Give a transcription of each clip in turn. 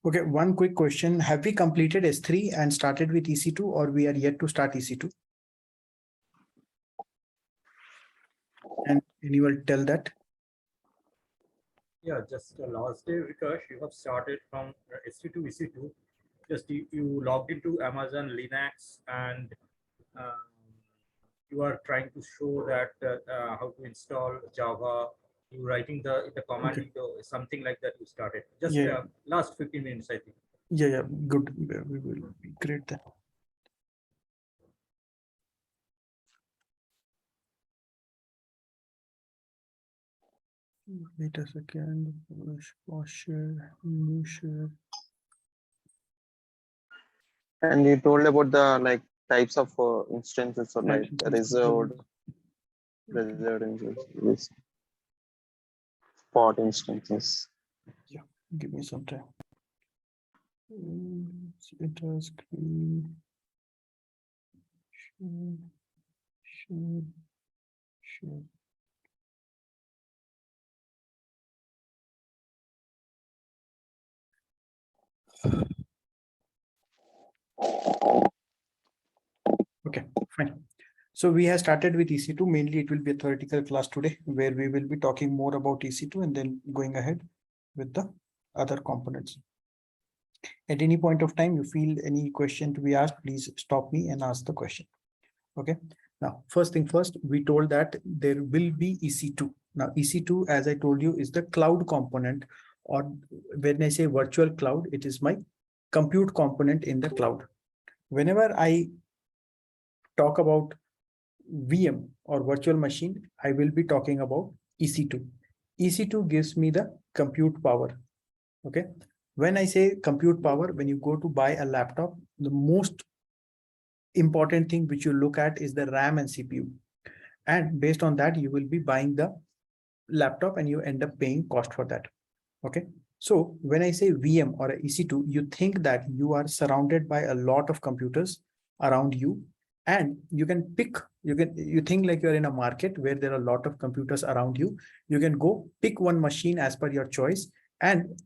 Okay, one quick question. Have we completed S3 and started with EC2, or we are yet to start EC2? And anyone tell that? Yeah, just last day, Vikash, you have started from S3 to EC2. Just you logged into Amazon Linux and you are trying to show that how to install Java. You writing the command window, something like that. You started just last 15 minutes, I think. Yeah, good. We will be great then. Wait a second. Share, new share. And you told about the types of instances, or like reserved instances, spot instances. Yeah, give me some time. Enter screen. Sure. Okay, fine. So we have started with EC2. Mainly it will be a theoretical class today, where we will be talking more about EC2 and then going ahead with the other components. At any point of time, you feel any question to be asked, please stop me and ask the question. Okay. Now, first thing first, we told that there will be EC2. Now, EC2, as I told you, is the cloud component, or when I say virtual cloud, it is my compute component in the cloud. Whenever I talk about VM or virtual machine, I will be talking about EC2. EC2 gives me the compute power. Okay. When I say compute power, when you go to buy a laptop, the most important thing which you look at is the RAM and CPU. And based on that, you will be buying the laptop and you end up paying cost for that. Okay. So when I say VM or EC2, you think that you are surrounded by a lot of computers around you, and you can pick, you think like you're in a market where there are a lot of computers around you. You can go pick one machine as per your choice, and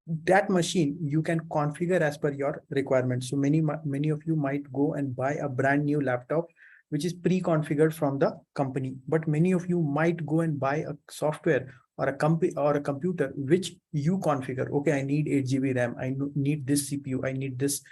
that machine you can configure as per your requirements. So many of you might go and buy a brand new laptop which is pre-configured from the company, but many of you might go and buy a software or a company or a computer which you configure. Okay, I need 8 GB RAM, I need this CPU, I need this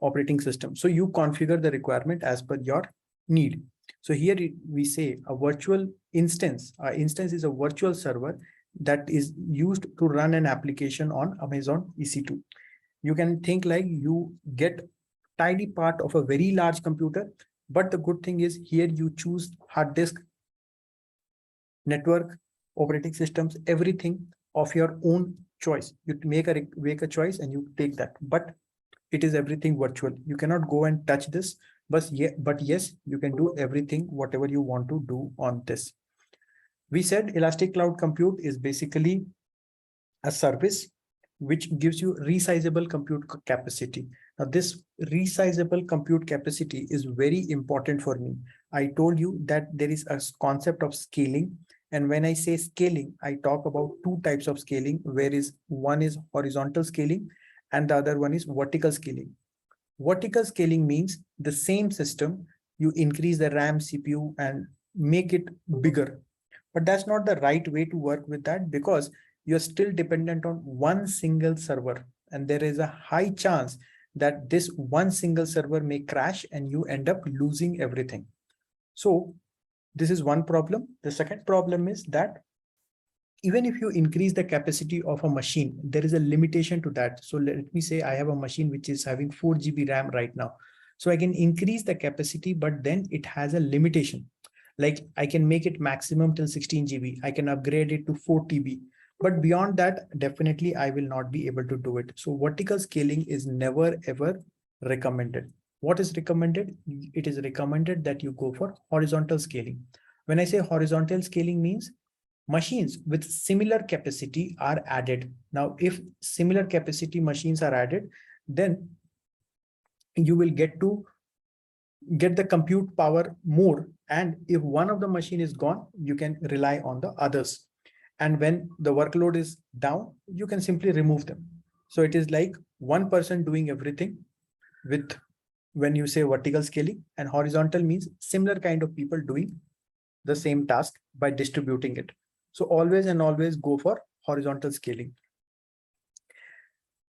operating system. So you configure the requirement as per your need. So here we say a virtual instance. Our instance is a virtual server that is used to run an application on Amazon EC2. You can think like you get tiny part of a very large computer, but the good thing is here you choose hard disk, network, operating systems, everything of your own choice. You make a choice and you take that, but it is everything virtual. You cannot go and touch this, but yes, you can do everything, whatever you want to do on this. We said Elastic Cloud Compute is basically a service which gives you resizable compute capacity. Now, this resizable compute capacity is very important for me. I told you that there is a concept of scaling. And when I say scaling, I talk about two types of scaling, whereas one is horizontal scaling and the other one is vertical scaling. Vertical scaling means the same system, you increase the RAM, CPU, and make it bigger. But that's not the right way to work with that, because you're still dependent on one single server. And there is a high chance that this one single server may crash and you end up losing everything. So this is one problem. The second problem is that even if you increase the capacity of a machine, there is a limitation to that. So let me say I have a machine which is having 4 GB RAM right now. So I can increase the capacity, but then it has a limitation. Like I can make it maximum till 16 GB. I can upgrade it to 4 TB. But beyond that, definitely I will not be able to do it. So vertical scaling is never ever recommended. What is recommended? It is recommended that you go for horizontal scaling. When I say horizontal scaling means machines with similar capacity are added. Now, if similar capacity machines are added, then you will get the compute power more. And if one of the machine is gone, you can rely on the others. And when the workload is down, you can simply remove them. So it is like one person doing everything with, when you say vertical scaling, and horizontal means similar kind of people doing the same task by distributing it. So always and always go for horizontal scaling.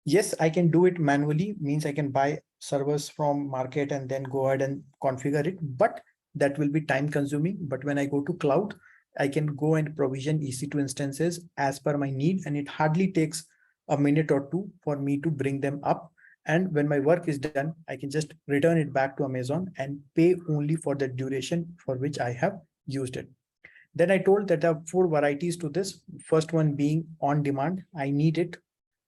Yes, I can do it manually, means I can buy servers from market and then go ahead and configure it, but that will be time consuming. But when I go to cloud, I can go and provision EC2 instances as per my need, and it hardly takes a minute or two for me to bring them up. And when my work is done, I can just return it back to Amazon and pay only for the duration for which I have used it. Then I told that there are 4 varieties to this. First one being on demand. I need it,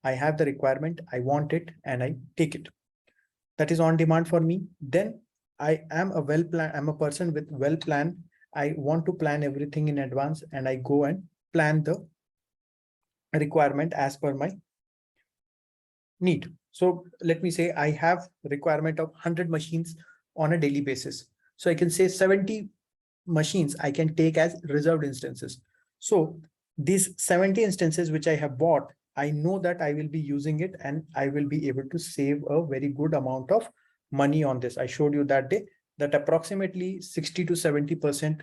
I have the requirement, I want it, and I take it. That is on demand for me. Then I am a I'm a person with well plan. I want to plan everything in advance, and I go and plan the requirement as per my need. So let me say I have requirement of 100 machines on a daily basis. So I can say 70 machines I can take as reserved instances. So these 70 instances which I have bought, I know that I will be using it, and I will be able to save a very good amount of money on this. I showed you that day that approximately 60 to 70%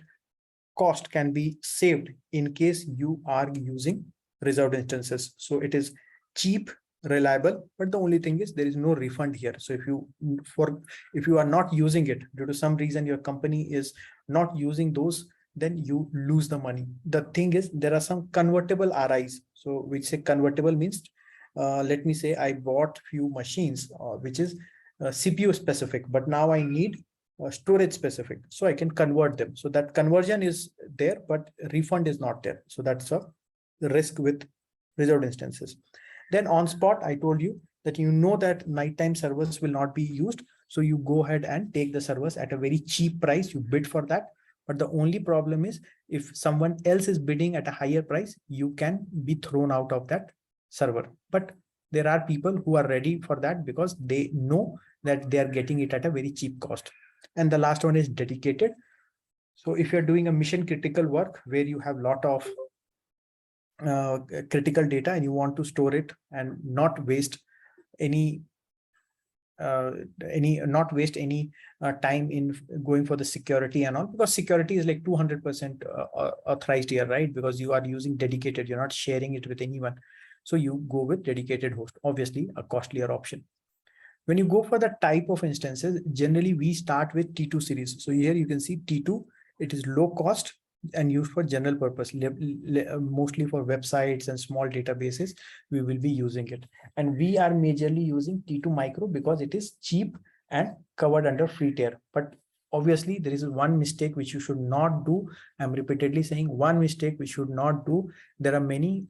cost can be saved in case you are using reserved instances. So it is cheap, reliable, but the only thing is there is no refund here. So if you are not using it due to some reason, your company is not using those, then you lose the money. The thing is, there are some convertible RIs. So which say convertible means, let me say I bought few machines which is CPU specific, but now I need storage specific, so I can convert them. So that conversion is there, but refund is not there. So that's a risk with reserved instances. Then on spot, I told you that you know that nighttime servers will not be used. So you go ahead and take the servers at a very cheap price, you bid for that. But the only problem is if someone else is bidding at a higher price, you can be thrown out of that server. But there are people who are ready for that because they know that they are getting it at a very cheap cost. And the last one is dedicated. So if you're doing a mission critical work where you have a lot of critical data and you want to store it and not waste any time in going for the security and all, because security is like 200% authorized here, right? Because you are using dedicated, you're not sharing it with anyone. So you go with dedicated host, obviously a costlier option. When you go for the type of instances, generally we start with T2 series. So here you can see T2, it is low cost and used for general purpose, mostly for websites and small databases. We will be using it. And we are majorly using T2 micro because it is cheap and covered under free tier. But obviously there is one mistake which you should not do. I'm repeatedly saying one mistake we should not do. There are many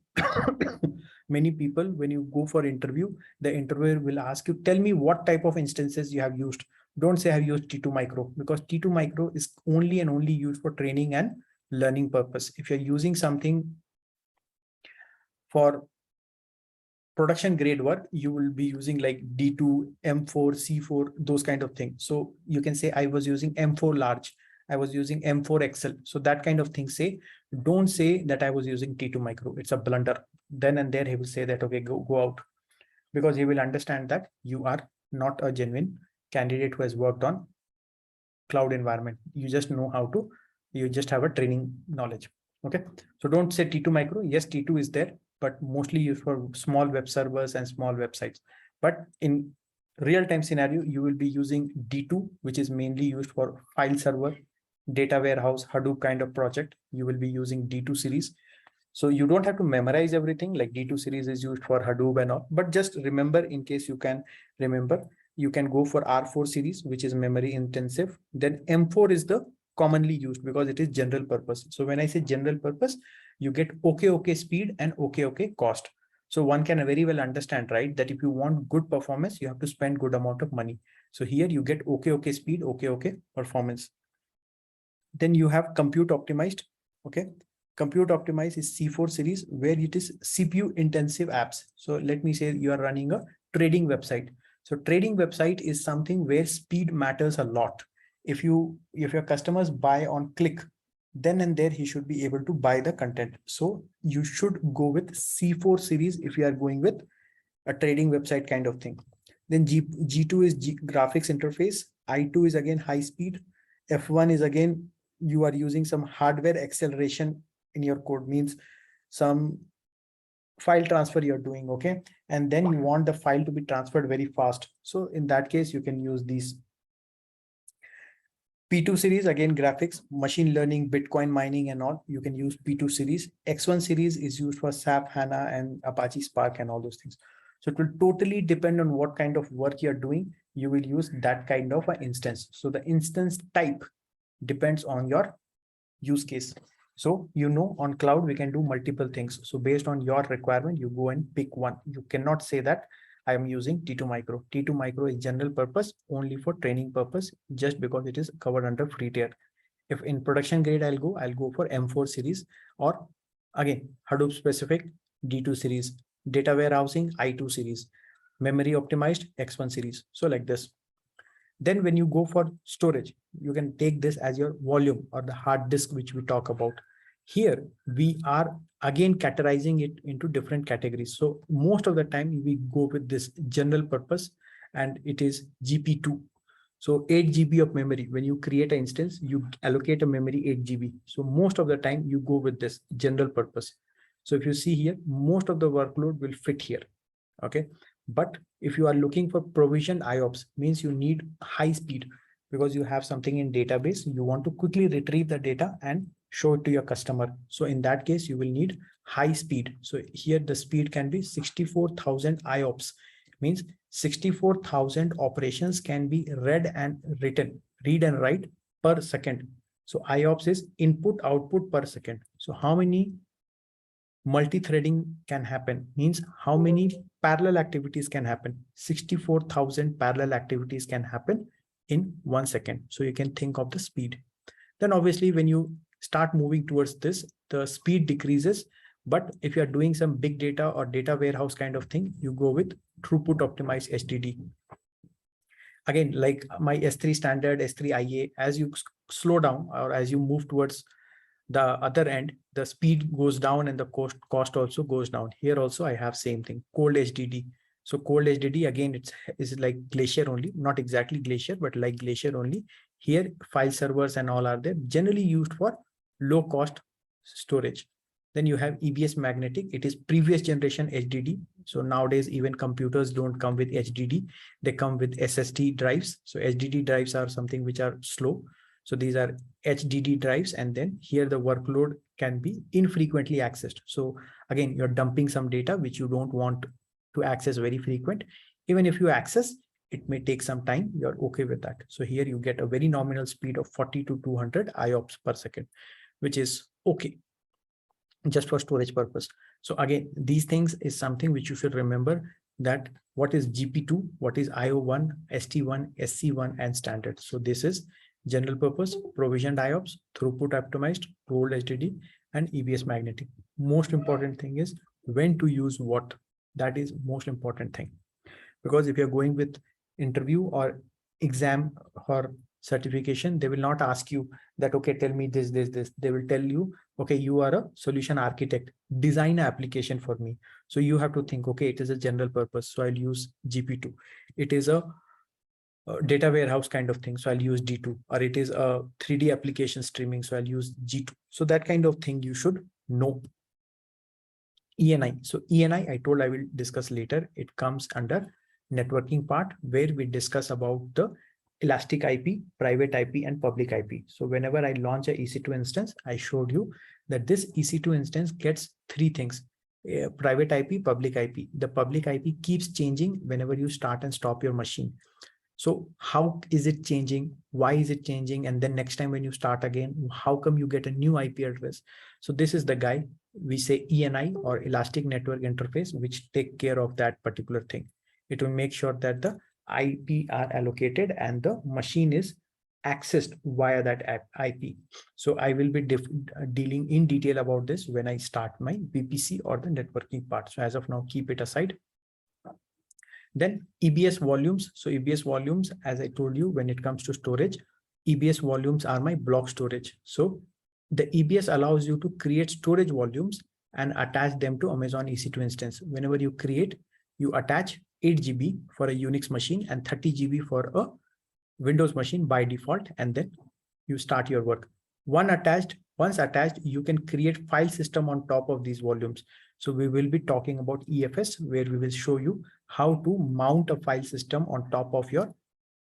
many people, when you go for interview, the interviewer will ask you, tell me what type of instances you have used. Don't say I have used T2 micro, because T2 micro is only and only used for training and learning purpose. If you're using something for production grade work, you will be using like D2, M4, C4, those kind of things. So you can say I was using M4 large, I was using M4 XL. So that kind of thing, say, don't say that I was using T2 micro. It's a blunder. Then and there he will say that, okay, go out, because he will understand that you are not a genuine candidate who has worked on cloud environment. You just know how to, you just have a training knowledge. Okay. So don't say T2 micro. Yes, T2 is there, but mostly used for small web servers and small websites. But in real-time scenario, you will be using D2, which is mainly used for file server, data warehouse, Hadoop kind of project. You will be using D2 series. So you don't have to memorize everything, like D2 series is used for Hadoop and all, but just remember, in case you can remember, you can go for R4 series, which is memory intensive. Then M4 is the commonly used because it is general purpose. So when I say general purpose, you get okay speed and okay cost. So one can very well understand, right, that if you want good performance, you have to spend good amount of money. So here you get okay speed, okay performance. Then you have compute optimized. Okay. Compute optimized is C4 series, where it is CPU intensive apps. So let me say you are running a trading website. So trading website is something where speed matters a lot. If your customers buy on click, then and there he should be able to buy the content. So you should go with C4 series if you are going with a trading website kind of thing. Then G2 is graphics interface. I2 is again high speed. F1 is again, you are using some hardware acceleration in your code, means some file transfer you're doing, okay? And then you want the file to be transferred very fast. So in that case, you can use these. P2 series, again, graphics, machine learning, Bitcoin mining and all, you can use P2 series. X1 series is used for SAP, HANA and Apache Spark and all those things. So it will totally depend on what kind of work you're doing. You will use that kind of an instance. So the instance type depends on your use case. So, you know, on cloud, we can do multiple things. So based on your requirement, you go and pick one. You cannot say that I am using T2 micro. T2 micro is general purpose only for training purpose, just because it is covered under free tier. If in production grade, I'll go for M4 series, or again, Hadoop specific D2 series, data warehousing I2 series, memory optimized X1 series. So like this. Then when you go for storage, you can take this as your volume or the hard disk, which we talk about. Here, we are again categorizing it into different categories. So most of the time we go with this general purpose, and it is GP2. So 8 GB of memory. When you create an instance, you allocate a memory 8 GB. So most of the time you go with this general purpose. So if you see here, most of the workload will fit here. Okay. But if you are looking for provisioned IOPS, means you need high speed, because you have something in database, you want to quickly retrieve the data and show it to your customer. So in that case, you will need high speed. So here the speed can be 64,000 IOPS, means 64,000 operations can be read and write per second. So IOPS is input output per second. So how many multi-threading can happen, means how many parallel activities can happen? 64,000 parallel activities can happen in 1 second. So you can think of the speed. Then obviously when you start moving towards this, the speed decreases. But if you are doing some big data or data warehouse kind of thing, you go with throughput optimized HDD. Again, like my S3 standard, S3 IA, as you slow down or as you move towards the other end, the speed goes down and the cost also goes down. Here also I have same thing, cold HDD. So cold HDD, again, is like Glacier only, not exactly Glacier, but like Glacier only. Here file servers and all are there, generally used for low cost storage. Then you have EBS magnetic. It is previous generation HDD. So nowadays, even computers don't come with HDD. They come with SSD drives. So HDD drives are something which are slow. So these are HDD drives. And then here the workload can be infrequently accessed. So again, you're dumping some data which you don't want to access very frequent. Even if you access, it may take some time. You're okay with that. So here you get a very nominal speed of 40 to 200 IOPS per second, which is okay, just for storage purpose. So again, these things is something which you should remember, that what is GP2, what is IO1, ST1, SC1, and standard. So this is general purpose, provisioned IOPS, throughput optimized, cold HDD, and EBS magnetic. Most important thing is when to use what. That is most important thing. Because if you're going with interview or exam or certification, they will not ask you that, okay, tell me this. They will tell you, okay, you are a solution architect, design an application for me. So you have to think, okay, it is a general purpose, so I'll use GP2. It is a data warehouse kind of thing, so I'll use D2. Or it is a 3D application streaming, so I'll use G2. So that kind of thing you should know. ENI. So ENI, I told I will discuss later. It comes under networking part, where we discuss about the elastic IP, private IP, and public IP. So whenever I launch a EC2 instance, I showed you that this EC2 instance gets three things: private IP, public IP. The public IP keeps changing whenever you start and stop your machine. So how is it changing? Why is it changing? And then next time when you start again, how come you get a new IP address? So this is the guy we say ENI, or Elastic Network Interface, which take care of that particular thing. It will make sure that the IP are allocated and the machine is accessed via that IP. So I will be dealing in detail about this when I start my VPC or the networking part. So as of now, keep it aside. Then EBS volumes. So EBS volumes, as I told you, when it comes to storage, EBS volumes are my block storage. So the EBS allows you to create storage volumes and attach them to Amazon EC2 instance. Whenever you create, you attach 8 GB for a Unix machine and 30 GB for a Windows machine by default, and then you start your work. Once attached, you can create file system on top of these volumes. So we will be talking about EFS, where we will show you how to mount a file system on top of your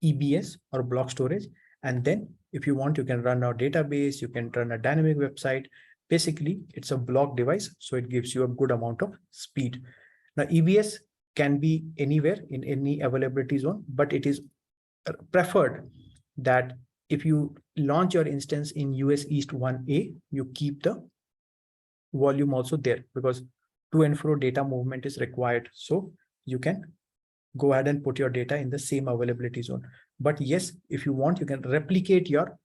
EBS or block storage. And then if you want, you can run a database, you can run a dynamic website. Basically, it's a block device, so it gives you a good amount of speed. Now, EBS can be anywhere in any availability zone, but it is preferred that if you launch your instance in US East 1A, you keep the volume also there, because to and fro data movement is required. So you can go ahead and put your data in the same availability zone. But yes, if you want, you can replicate your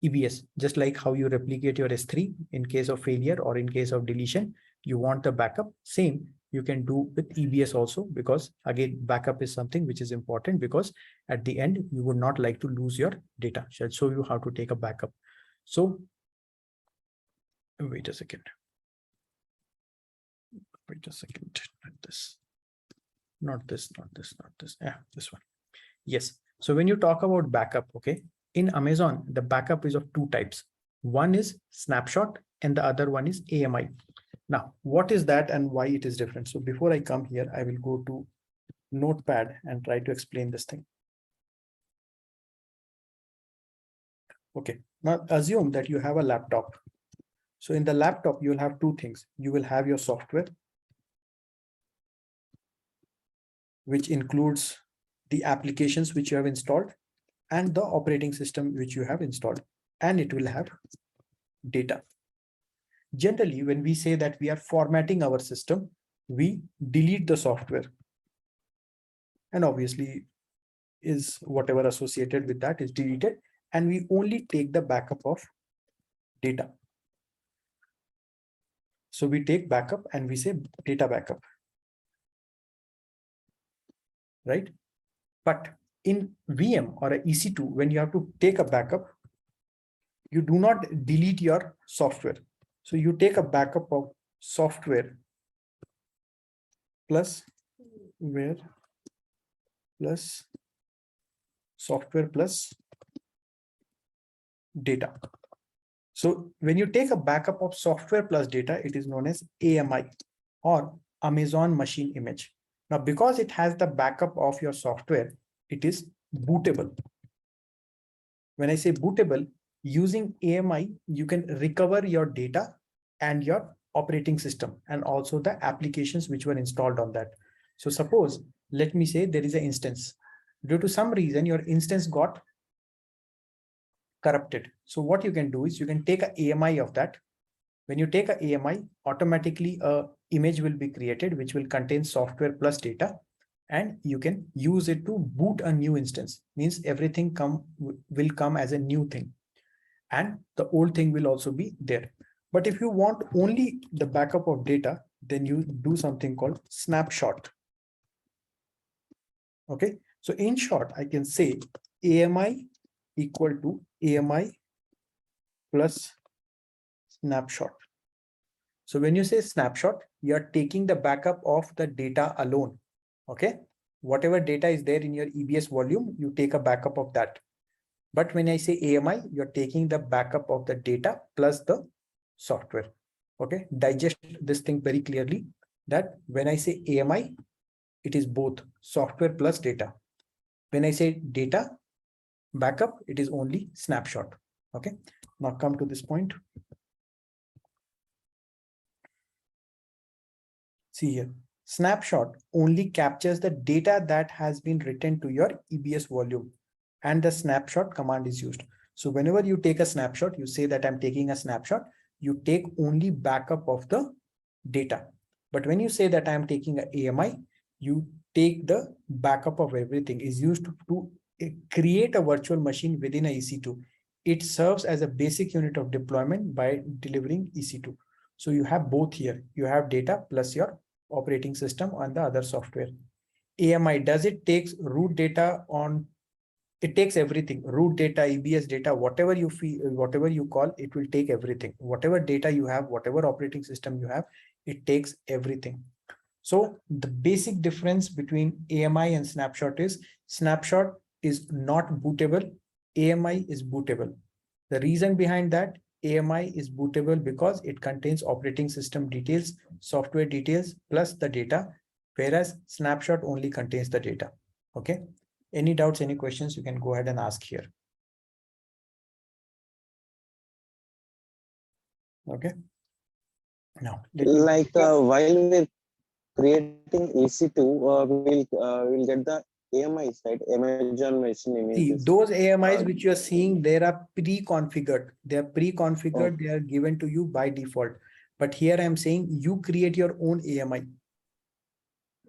EBS, just like how you replicate your S3 in case of failure or in case of deletion. You want the backup, same you can do with EBS also, because again, backup is something which is important, because at the end, you would not like to lose your data. I'll show you how to take a backup. So wait a second. Wait a second, not this. Yeah, this one. Yes. So when you talk about backup, okay, in Amazon, the backup is of two types. One is snapshot and the other one is AMI. Now, what is that and why it is different? So before I come here, I will go to Notepad and try to explain this thing. Okay, now assume that you have a laptop. So in the laptop, you will have two things. You will have your software, which includes the applications which you have installed and the operating system which you have installed, and it will have data. Generally, when we say that we are formatting our system, we delete the software. And obviously, is whatever associated with that is deleted, and we only take the backup of data. So we take backup and we say data backup, right? But in VM or a EC2, when you have to take a backup, you do not delete your software. So you take a backup of software plus where plus software plus data. So when you take a backup of software plus data, it is known as AMI or Amazon Machine Image. Now, because it has the backup of your software, it is bootable. When I say bootable, using AMI, you can recover your data and your operating system and also the applications which were installed on that. So suppose, let me say there is an instance. Due to some reason, your instance got corrupted. So what you can do is you can take an AMI of that. When you take an AMI, automatically a image will be created, which will contain software plus data, and you can use it to boot a new instance. Means everything will come as a new thing, and the old thing will also be there. But if you want only the backup of data, then you do something called snapshot. Okay, so in short, I can say AMI equal to AMI plus snapshot. So when you say snapshot, you are taking the backup of the data alone. Okay, whatever data is there in your EBS volume, you take a backup of that. But when I say AMI, you're taking the backup of the data plus the software. Okay, digest this thing very clearly, that when I say AMI, it is both software plus data. When I say data backup, it is only snapshot. Okay, now come to this point. See here, snapshot only captures the data that has been written to your EBS volume, and the snapshot command is used. So whenever you take a snapshot, you say that I'm taking a snapshot, you take only backup of the data. But when you say that I'm taking an AMI, you take the backup of everything. Is used to create a virtual machine within a EC2. It serves as a basic unit of deployment by delivering EC2. So you have both here. You have data plus your operating system on the other software. AMI, does it takes root data on, it takes everything, root data, EBS data, whatever you feel, whatever you call, it will take everything. Whatever data you have, whatever operating system you have, it takes everything. So the basic difference between AMI and snapshot is snapshot is not bootable. AMI is bootable. The reason behind that, AMI is bootable because it contains operating system details, software details, plus the data, whereas snapshot only contains the data. Okay. Any doubts, any questions, you can go ahead and ask here. Okay. Now, Like while we're creating EC2, we'll get the AMIs, right? Amazon machine images. those AMIs which you are seeing, they are pre-configured. They are pre-configured. Okay. They are given to you by default. But here I'm saying you create your own AMI.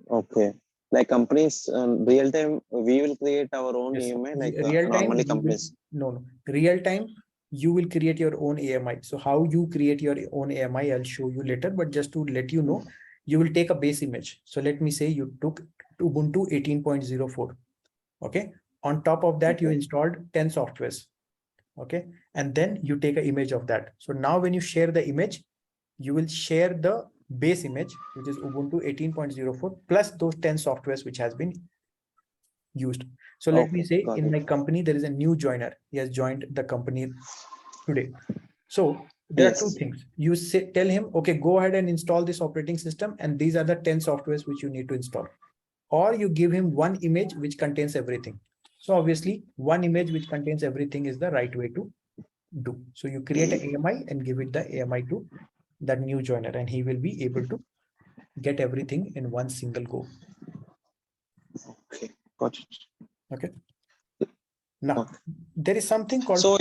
Okay. Like companies, real time, we will create our own Yes. AMI, like Real time, normally you will- companies. no. Real time, you will create your own AMI. So how you create your own AMI, I'll show you later. But just to let you know, you will take a base image. So let me say you took Ubuntu 18.04. Okay. On top of that, you Okay. installed 10 softwares. Okay. And then you take an image of that. So now when you share the image, you will share the base image, which is Ubuntu 18.04 plus those 10 softwares which has been used. So let me say got in it. my company, there is a new joiner. He has joined the company today. So there are two Yes. things. You say, tell him, okay, go ahead and install this operating system. And these are the 10 softwares which you need to install. Or you give him one image which contains everything. So obviously one image which contains everything is the right way to do. So you create an AMI and give it the AMI to that new joiner, and he will be able to get everything in one single go. Okay, got it. Okay. Now Okay. there is something called. So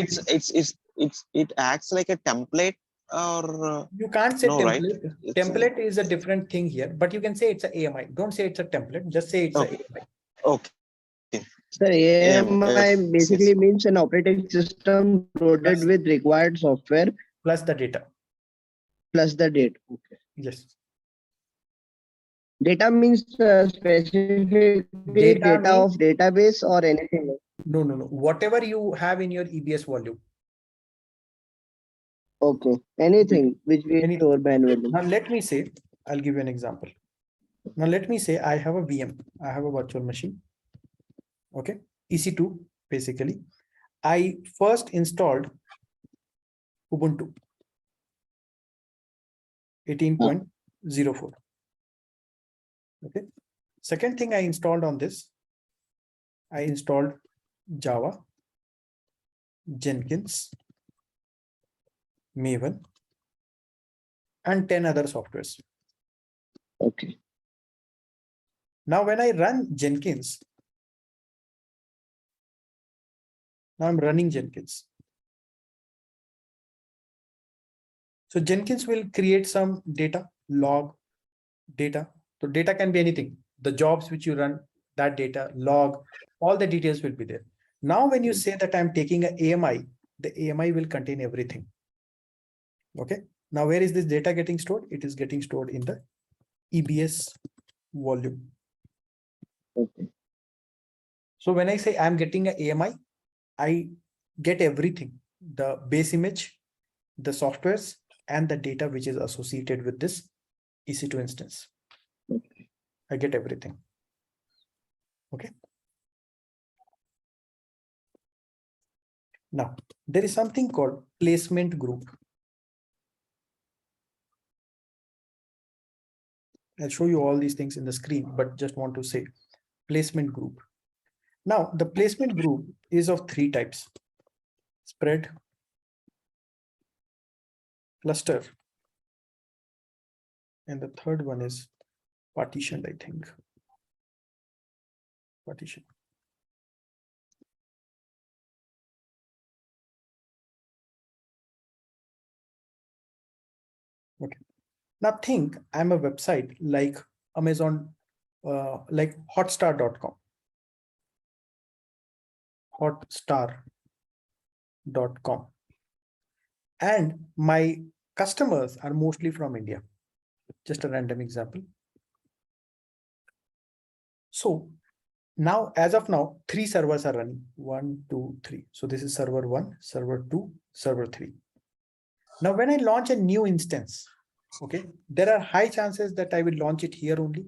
it acts like a template, or You can't say no, right? template. Template is a different thing here, but you can say it's a AMI. Don't say it's a template. Just say it's Okay. a AMI. Okay. Sir, AMI yes, basically yes. means an operating system loaded Plus- with required software Plus the data. plus the date. Okay. Yes. Data means specifically Data data means- of database or anything else. No. Whatever you have in your EBS volume. Okay. Anything which we Anything. store manually. Now let me say, I'll give you an example. Now let me say I have a VM. I have a virtual machine. Okay. EC2 basically. I first installed Ubuntu 18.04. Okay. Second thing I installed on this, I installed Java, Jenkins, Maven, and 10 other softwares. Okay. Now, when I run Jenkins, now I'm running Jenkins. So Jenkins will create some data, log data. So data can be anything. The jobs which you run, that data, log, all the details will be there. Now, when you say that I'm taking an AMI, the AMI will contain everything. Okay. Now, where is this data getting stored? It is getting stored in the EBS volume. Okay. So when I say I'm getting an AMI, I get everything, the base image, the softwares, and the data which is associated with this EC2 instance. Okay. I get everything. Okay. Now, there is something called placement group. I'll show you all these things in the screen, but just want to say placement group. Now, the placement group is of three types: spread, cluster, and the third one is partitioned, I think. Partition. Okay. Now think I'm a website like Amazon, like hotstar.com. Hotstar.com. And my customers are mostly from India. Just a random example. So now, as of now, 3 servers are running. 1, 2, 3. So this is server 1, server 2, server 3. Now, when I launch a new instance, Okay, there are high chances that I will launch it here only,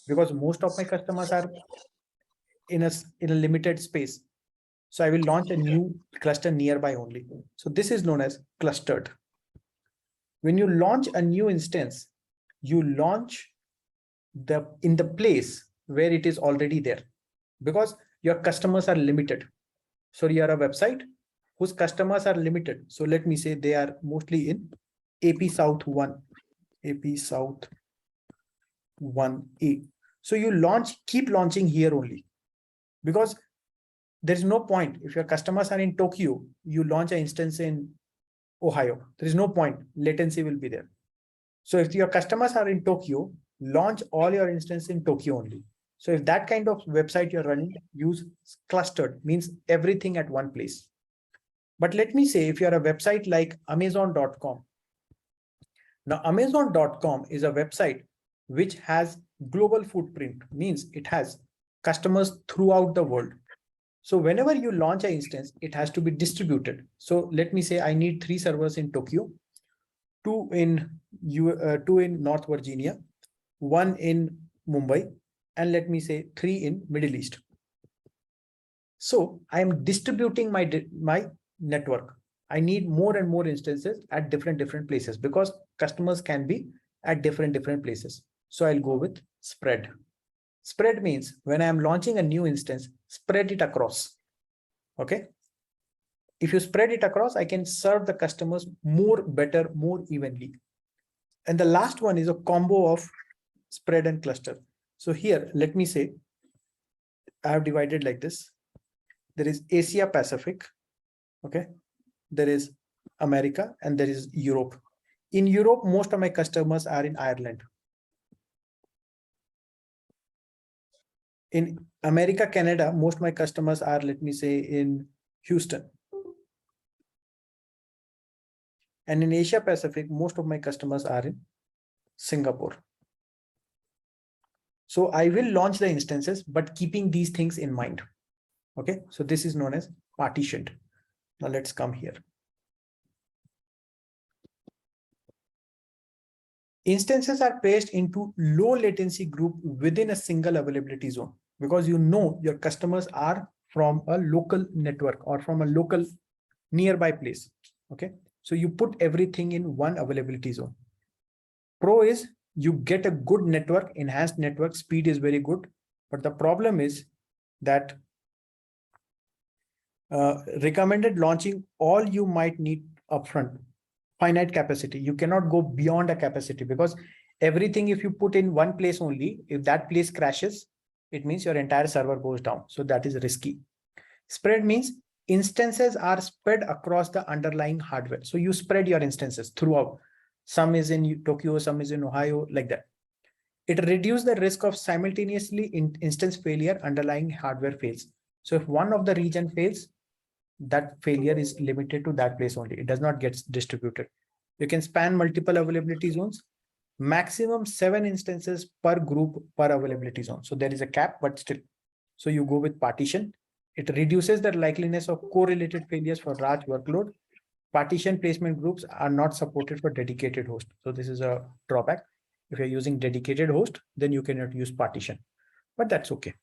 because most of my customers are in a limited space. So I will launch a new cluster nearby only. So this is known as clustered. When you launch a new instance, you launch in the place where it is already there, because your customers are limited. So you are a website whose customers are limited. So let me say they are mostly in AP South 1, AP South 1A. So you keep launching here only, because there is no point. If your customers are in Tokyo, you launch an instance in Ohio. There is no point. Latency will be there. So if your customers are in Tokyo, launch all your instances in Tokyo only. So if that kind of website you're running, use clustered, means everything at one place. But let me say, if you're a website like Amazon.com. Now, Amazon.com is a website which has global footprint, means it has customers throughout the world. So whenever you launch an instance, it has to be distributed. So let me say I need 3 servers in Tokyo, 2 in North Virginia, 1 in Mumbai, and let me say 3 in Middle East. So I am distributing my network. I need more and more instances at different places, because customers can be at different places. So I'll go with spread. Spread means when I am launching a new instance, spread it across. Okay. If you spread it across, I can serve the customers better, more evenly. And the last one is a combo of spread and cluster. So here, let me say, I have divided like this. There is Asia Pacific. Okay. There is America and there is Europe. In Europe, most of my customers are in Ireland. In America, Canada, most of my customers are, let me say, in Houston. And in Asia Pacific, most of my customers are in Singapore. So I will launch the instances, but keeping these things in mind. Okay, so this is known as partitioned. Now let's come here. Instances are placed into low latency group within a single availability zone, because you know your customers are from a local network or from a local nearby place. Okay, so you put everything in one availability zone. Pro is you get a good network, enhanced network, speed is very good. But the problem is that recommended launching all you might need upfront. Finite capacity. You cannot go beyond a capacity, because everything, if you put in one place only, if that place crashes, it means your entire server goes down. So that is risky. Spread means instances are spread across the underlying hardware. So you spread your instances throughout. Some is in Tokyo, some is in Ohio, like that. It reduces the risk of simultaneously instance failure underlying hardware fails. So if one of the region fails, that failure is limited to that place only. It does not get distributed. You can span multiple availability zones, maximum 7 instances per group per availability zone. So there is a cap, but still. So you go with partition. It reduces the likeliness of correlated failures for large workload. Partition placement groups are not supported for dedicated host. So this is a drawback. If you're using dedicated host, then you cannot use partition, but that's okay.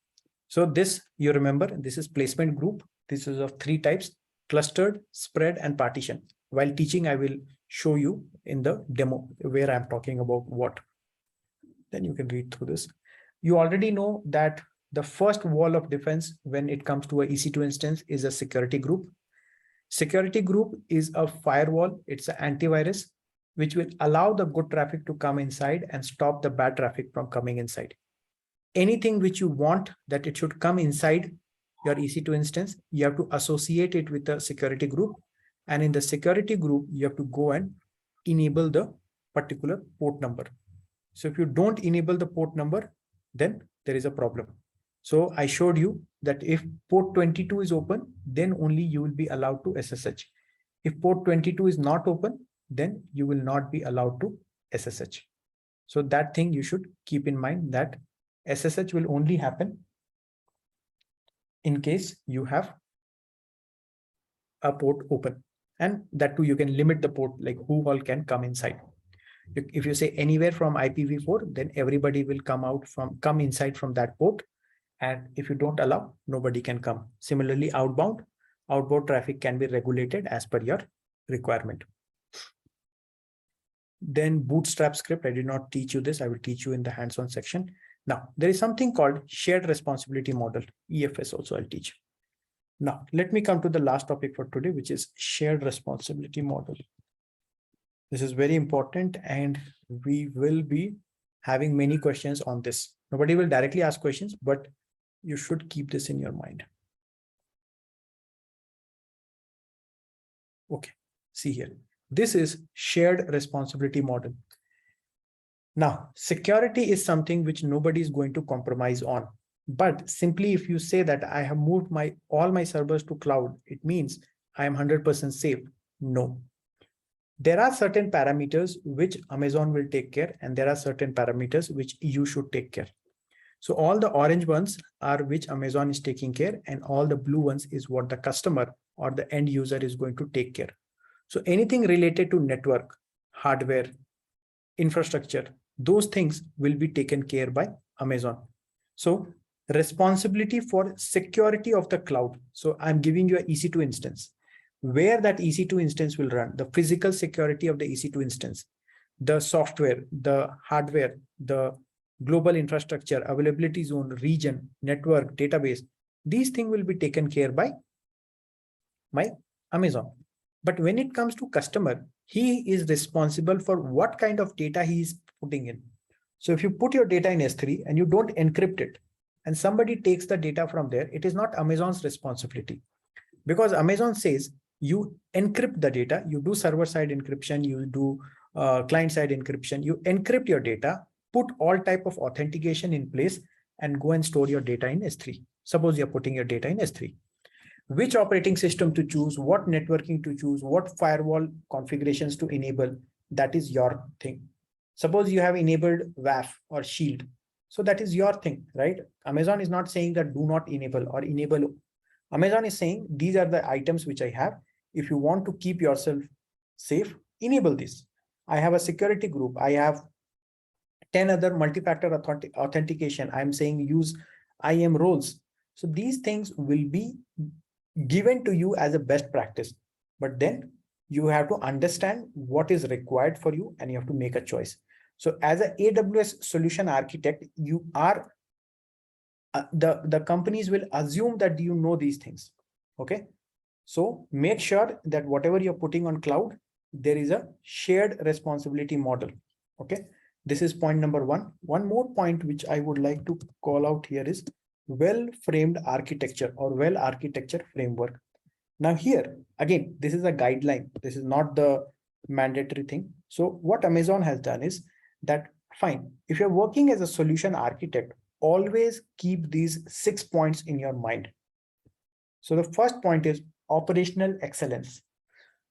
So this, you remember, this is placement group. This is of 3 types: clustered, spread, and partition. While teaching, I will show you in the demo where I'm talking about what. Then you can read through this. You already know that the first wall of defense when it comes to a EC2 instance is a security group. Security group is a firewall. It's an antivirus, which will allow the good traffic to come inside and stop the bad traffic from coming inside. Anything which you want that it should come inside your EC2 instance, you have to associate it with the security group. And in the security group, you have to go and enable the particular port number. So if you don't enable the port number, then there is a problem. So I showed you that if port 22 is open, then only you will be allowed to SSH. If port 22 is not open, then you will not be allowed to SSH. So that thing you should keep in mind, that SSH will only happen in case you have a port open, and that too you can limit the port, like who all can come inside. If you say anywhere from IPv4, then everybody will come inside from that port. And if you don't allow, nobody can come. Similarly, outbound traffic can be regulated as per your requirement. Then Bootstrap script, I did not teach you this. I will teach you in the hands-on section. Now, there is something called shared responsibility model, EFS also I'll teach. Now, let me come to the last topic for today, which is shared responsibility model. This is very important, and we will be having many questions on this. Nobody will directly ask questions, but you should keep this in your mind. Okay, see here. This is shared responsibility model. Now, security is something which nobody is going to compromise on. But simply if you say that I have moved all my servers to cloud, it means I am 100% safe. No. There are certain parameters which Amazon will take care, and there are certain parameters which you should take care. So all the orange ones are which Amazon is taking care, and all the blue ones is what the customer or the end user is going to take care. So anything related to network, hardware, infrastructure, those things will be taken care by Amazon. So responsibility for security of the cloud. So I'm giving you an EC2 instance. Where that EC2 instance will run, the physical security of the EC2 instance, the software, the hardware, the global infrastructure, availability zone, region, network, database, these things will be taken care by Amazon. But when it comes to customer, he is responsible for what kind of data he is putting in. So if you put your data in S3 and you don't encrypt it, and somebody takes the data from there, it is not Amazon's responsibility. Because Amazon says you encrypt the data, you do server-side encryption, you do client-side encryption, you encrypt your data, put all type of authentication in place, and go and store your data in S3. Suppose you're putting your data in S3. Which operating system to choose, what networking to choose, what firewall configurations to enable, that is your thing. Suppose you have enabled WAF or Shield. So that is your thing, right? Amazon is not saying that do not enable or enable. Amazon is saying these are the items which I have. If you want to keep yourself safe, enable this. I have a security group. I have 10 other multi-factor authentication. I'm saying use IAM roles. So these things will be given to you as a best practice, but then you have to understand what is required for you and you have to make a choice. So as an AWS solution architect, you are the companies will assume that you know these things. Okay, so make sure that whatever you're putting on cloud, there is a shared responsibility model. Okay, this is point number one. One more point which I would like to call out here is well-framed architecture or well-architecture framework. Now here, again, this is a guideline. This is not the mandatory thing. So what Amazon has done is that, fine, if you're working as a solution architect, always keep these 6 points in your mind. So the first point is operational excellence.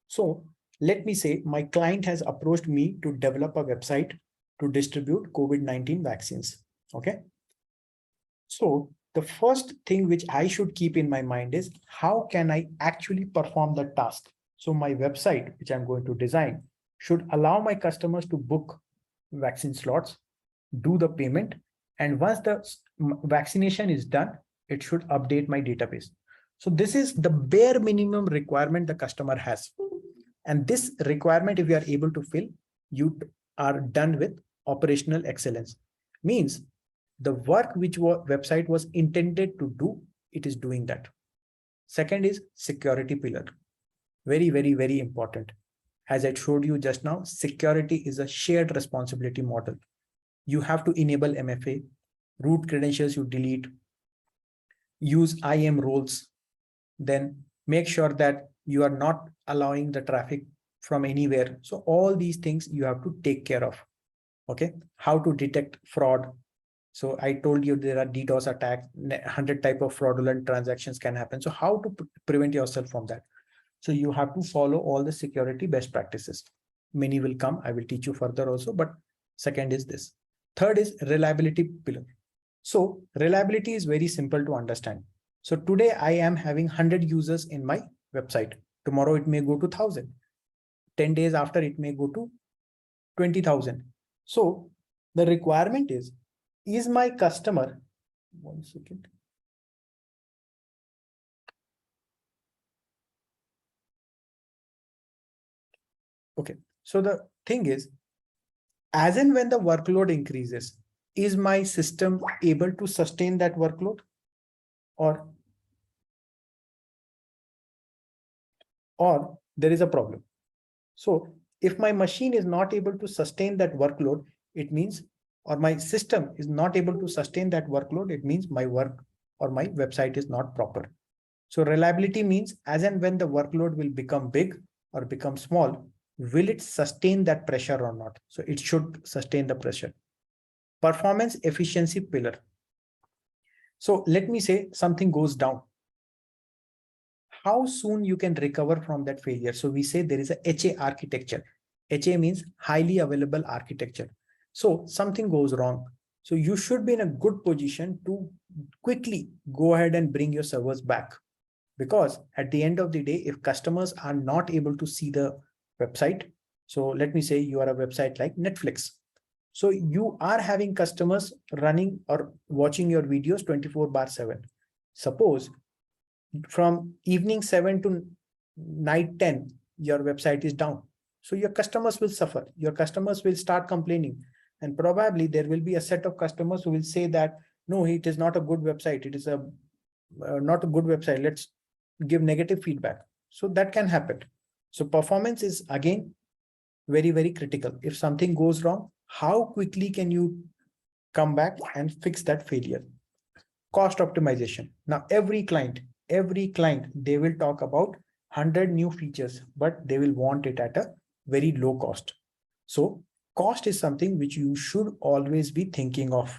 So let me say my client has approached me to develop a website to distribute COVID-19 vaccines. Okay. So the first thing which I should keep in my mind is how can I actually perform the task? So my website, which I'm going to design, should allow my customers to book vaccine slots, do the payment, and once the vaccination is done, it should update my database. So this is the bare minimum requirement the customer has. And this requirement, if you are able to fill, you are done with operational excellence. Means the work which website was intended to do, it is doing that. Second is security pillar. Very, very, very important. As I showed you just now, security is a shared responsibility model. You have to enable MFA, root credentials you delete, use IAM roles, then make sure that you are not allowing the traffic from anywhere. So all these things you have to take care of. Okay, how to detect fraud. So I told you there are DDoS attacks, 100 type of fraudulent transactions can happen. So how to prevent yourself from that? So you have to follow all the security best practices. Many will come. I will teach you further also, but second is this. Third is reliability pillar. So reliability is very simple to understand. So today I am having 100 users in my website. Tomorrow it may go to 1,000. 10 days after it may go to 20,000. So the requirement is my customer, 1 second. Okay, so the thing is, as and when the workload increases, is my system able to sustain that workload, or there is a problem? So if my machine is not able to sustain that workload, it means, or my system is not able to sustain that workload, it means my work or my website is not proper. So reliability means as and when the workload will become big or become small, will it sustain that pressure or not? So it should sustain the pressure. Performance efficiency pillar. So let me say something goes down. How soon you can recover from that failure? So we say there is a HA architecture. HA means highly available architecture. So something goes wrong. So you should be in a good position to quickly go ahead and bring your servers back. Because at the end of the day, if customers are not able to see the website, so let me say you are a website like Netflix. So you are having customers running or watching your videos 24/7. Suppose from evening 7 to night 10, your website is down. So your customers will suffer. Your customers will start complaining. And probably there will be a set of customers who will say that, no, it is not a good website. It is a not a good website. Let's give negative feedback. So that can happen. So performance is again very, very critical. If something goes wrong, how quickly can you come back and fix that failure? Cost optimization. Now, every client, they will talk about 100 new features, but they will want it at a very low cost. So cost is something which you should always be thinking of.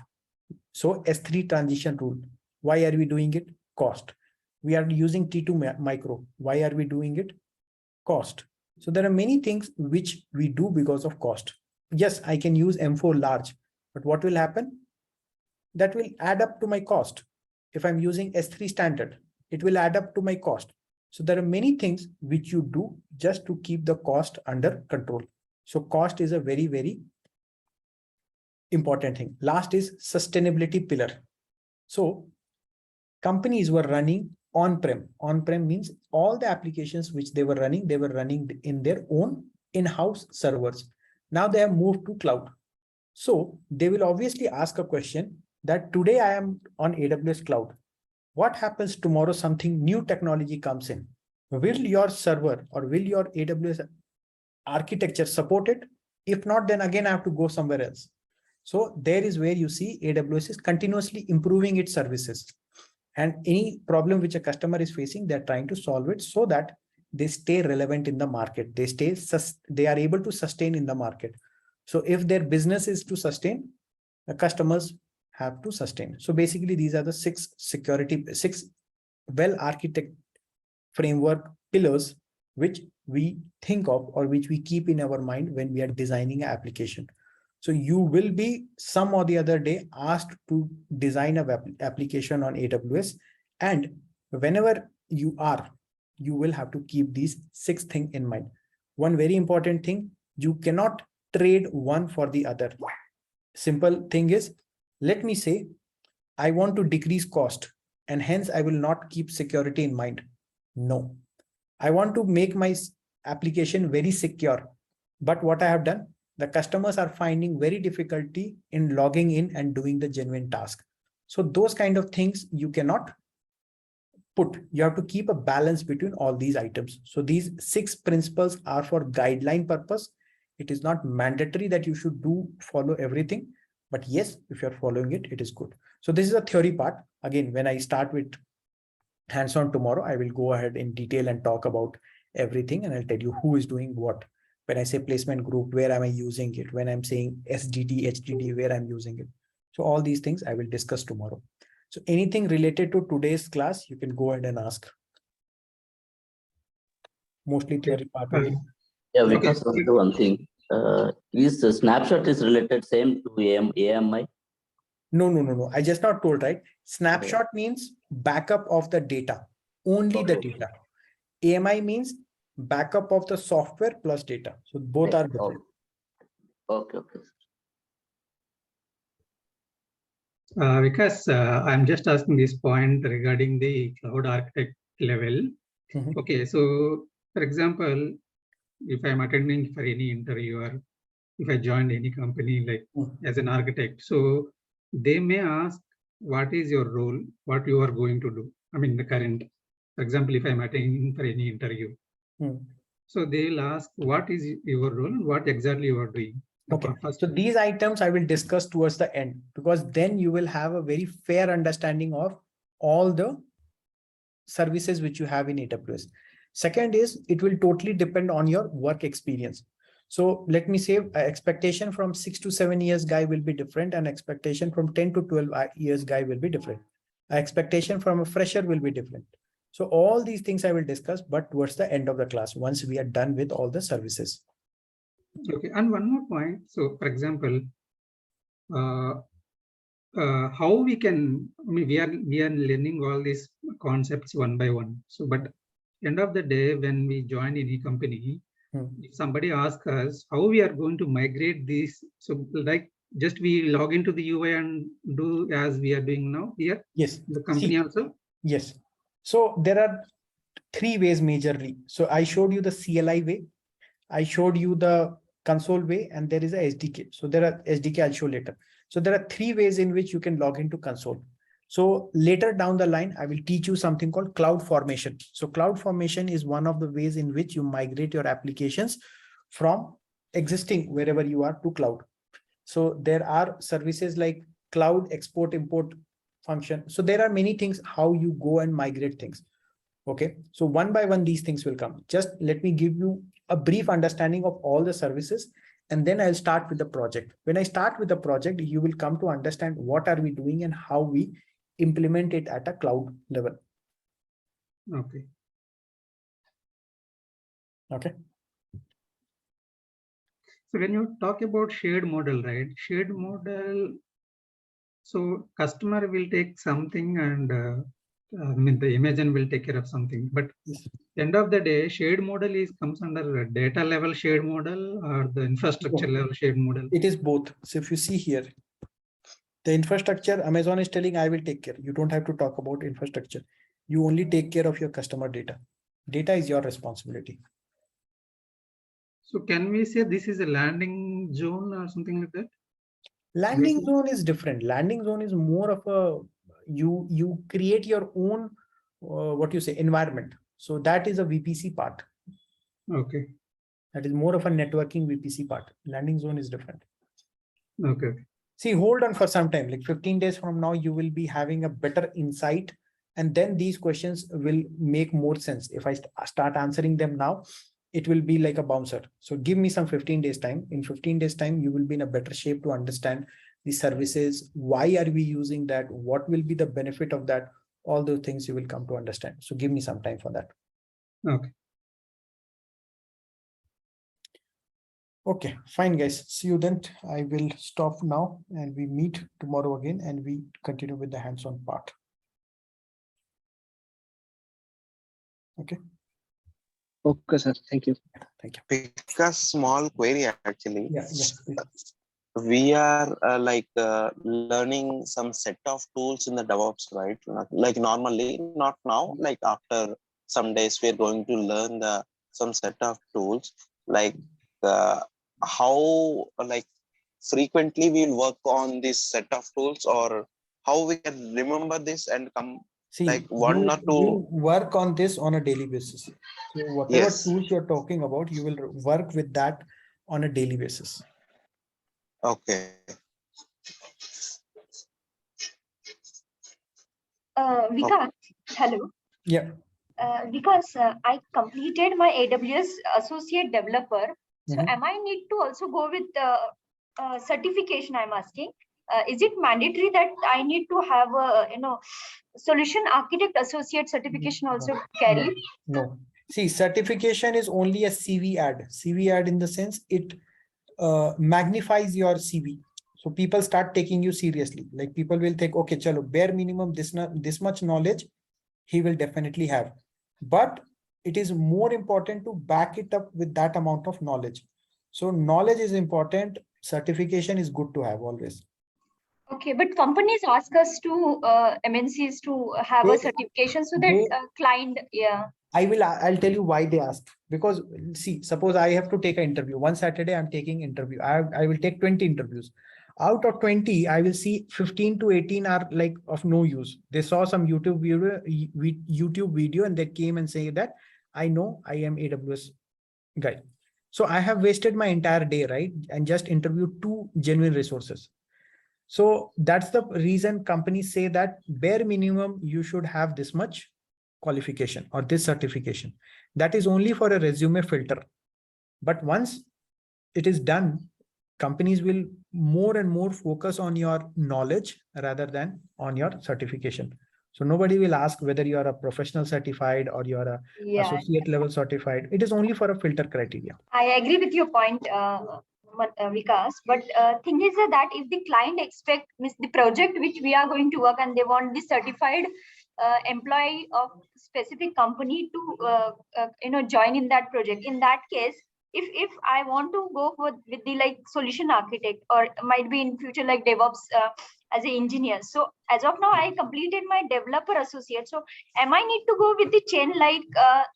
So S3 transition rule. Why are we doing it? Cost. We are using T2 micro. Why are we doing it? Cost. So there are many things which we do because of cost. Yes, I can use M4 large, but what will happen? That will add up to my cost. If I'm using S3 standard, it will add up to my cost. So there are many things which you do just to keep the cost under control. So cost is a very, very important thing. Last is sustainability pillar. So companies were running on-prem. On-prem means all the applications which they were running in their own in-house servers. Now they have moved to cloud. So they will obviously ask a question that today I am on AWS cloud. What happens tomorrow? Something new technology comes in. Will your server or will your AWS architecture support it? If not, then again I have to go somewhere else. So there is where you see AWS is continuously improving its services. And any problem which a customer is facing, they're trying to solve it so that they stay relevant in the market. They are able to sustain in the market. So if their business is to sustain, the customers have to sustain. So basically, these are the six well-architected framework pillars which we think of or which we keep in our mind when we are designing an application. So you will be some or the other day asked to design a web application on AWS. And whenever you will have to keep these 6 things in mind. One very important thing, you cannot trade one for the other. Simple thing is, let me say, I want to decrease cost and hence I will not keep security in mind. No, I want to make my application very secure. But what I have done, the customers are finding very difficulty in logging in and doing the genuine task. So those kind of things you cannot put. You have to keep a balance between all these items. So these 6 principles are for guideline purpose. It is not mandatory that you should follow everything. But yes, if you're following it, it is good. So this is a theory part. Again, when I start with hands-on tomorrow, I will go ahead in detail and talk about everything. And I'll tell you who is doing what. When I say placement group, where am I using it? When I'm saying SDD, HDD, where I'm using it. So all these things I will discuss tomorrow. So anything related to today's class, you can go ahead and ask. Mostly theory part. Yeah, we can do one thing. Is the snapshot is related same to AMI? No. I just not told, right? Snapshot means backup of the data, only the data. AMI means backup of the software plus data. So both are different. Okay. Because I'm just asking this point regarding the cloud architect level. Mhm. Okay, so for example, if I'm attending for any interview or if I joined any company like as an architect, so they may ask, what is your role, what you are going to do? I mean, the current, for example, if I'm attending for any interview, so they'll ask, what is your role, what exactly you are doing? Okay, First, so these items I will discuss towards the end, because then you will have a very fair understanding of all the services which you have in AWS. Second is, it will totally depend on your work experience. So let me say expectation from 6 to 7 years guy will be different, and expectation from 10 to 12 years guy will be different. Expectation from a fresher will be different. So all these things I will discuss, but towards the end of the class, once we are done with all the services. Okay, and one more point. So, for example, how we can, I mean, we are learning all these concepts one by one. So, but end of the day, when we join any company, if somebody asks us how we are going to migrate these, so like just we log into the UI and do as we are doing now here. Yes. The company also. Yes. So there are 3 ways majorly. So I showed you the CLI way, I showed you the console way, and there is a SDK. So there are SDK, I'll show later. So there are 3 ways in which you can log into console. So later down the line, I will teach you something called CloudFormation. So CloudFormation is one of the ways in which you migrate your applications from existing wherever you are to cloud. So there are services like cloud export import function. So there are many things how you go and migrate things. Okay, so one by one these things will come. Just let me give you a brief understanding of all the services, and then I'll start with the project. When I start with the project, you will come to understand what are we doing and how we implement it at a cloud level. Okay. Okay. So when you talk about shared model, right? Shared model, so customer will take something and I mean the imagine will take care of something. But end of the day, shared model comes under a data level shared model or the infrastructure level shared model. It is both. So if you see here, the infrastructure, Amazon is telling I will take care. You don't have to talk about infrastructure. You only take care of your customer data. Data is your responsibility. So can we say this is a landing zone or something like that? Landing zone is different. Landing zone is more of a, you create your own, what you say, environment. So that is a VPC part. Okay. That is more of a networking VPC part. Landing zone is different. Okay. See, hold on for some time, like 15 days from now, you will be having a better insight. And then these questions will make more sense. If I start answering them now, it will be like a bouncer. So give me some 15 days time. In 15 days time, you will be in a better shape to understand the services. Why are we using that? What will be the benefit of that? All those things you will come to understand. So give me some time for that. Okay. Okay, fine, guys. See you then. I will stop now and we meet tomorrow again and we continue with the hands-on part. Okay. Okay, sir. Thank you. Thank you. Pick a small query actually. Yeah. We are learning some set of tools in the DevOps, right? Like normally, not now, like after some days, we're going to learn some set of tools, like how frequently we'll work on this set of tools, or how we can remember this and come. See, like one or two. you work on this on a daily basis. So whatever Yes. tools you're talking about, you will work with that on a daily basis. Okay. Vikas, hello. Yeah. Because I completed my AWS Associate Developer. So am I need to also go with the certification? I'm asking. Is it mandatory that I need to have a solution architect associate certification also carried? No. See, certification is only a CV ad. CV ad in the sense it magnifies your CV. So people start taking you seriously. Like people will think, okay, chalo, bare minimum this much knowledge he will definitely have. But it is more important to back it up with that amount of knowledge. So knowledge is important. certification is good to have always. Okay, but companies ask us to MNCs to have a They- certification so they- that client, yeah. I'll tell you why they ask. Because see, suppose I have to take an interview. One Saturday, I'm taking interview. I will take 20 interviews. Out of 20, I will see 15 to 18 are like of no use. They saw some YouTube video and they came and say that I know I am AWS guy. So I have wasted my entire day, right? And just interviewed 2 genuine resources. So that's the reason companies say that bare minimum, you should have this much qualification or this certification. That is only for a resume filter. But once it is done, companies will more and more focus on your knowledge rather than on your certification. So nobody will ask whether you are a professional certified or you are a associate level certified. It is only for a filter criteria. I agree with your point, Vikas. But thing is that if the client expect the project which we are going to work and they want the certified employee of specific company to join in that project. In that case, if I want to go with the like solution architect or might be in future like DevOps as an engineer. So as of now, I completed my developer associate. So am I need to go with the chain like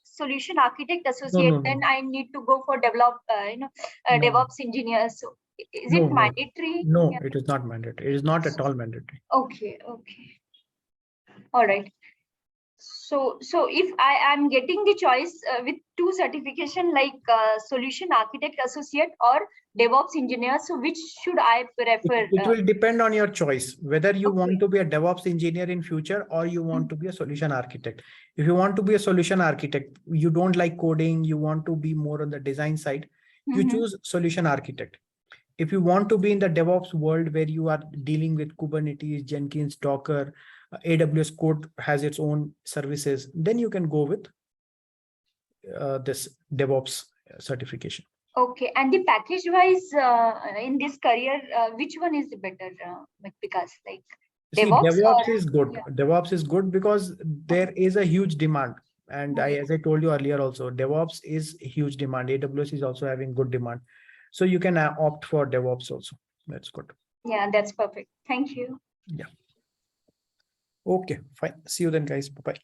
solution architect associate? No. Then I need to go for DevOps engineer. So is it mandatory? No, it is not mandatory. It is not at all mandatory. Okay. All right. So if I am getting the choice with 2 certification like solution architect associate or DevOps engineer, so which should I prefer? It will depend on your choice, whether you want to be a DevOps engineer in future or you want to be a solution architect. If you want to be a solution architect, you don't like coding, you want to be more on the design side, you choose solution architect. If you want to be in the DevOps world where you are dealing with Kubernetes, Jenkins, Docker, AWS code has its own services, then you can go with this DevOps certification. Okay, and the package wise in this career, which one is the better? Because like DevOps is good. Yeah. DevOps is good because there is a huge demand. And as I told you earlier also, DevOps is huge demand. AWS is also having good demand. So you can opt for DevOps also. That's good. Yeah, that's perfect. Thank you. Yeah. Okay, fine. See you then, guys. Bye-bye.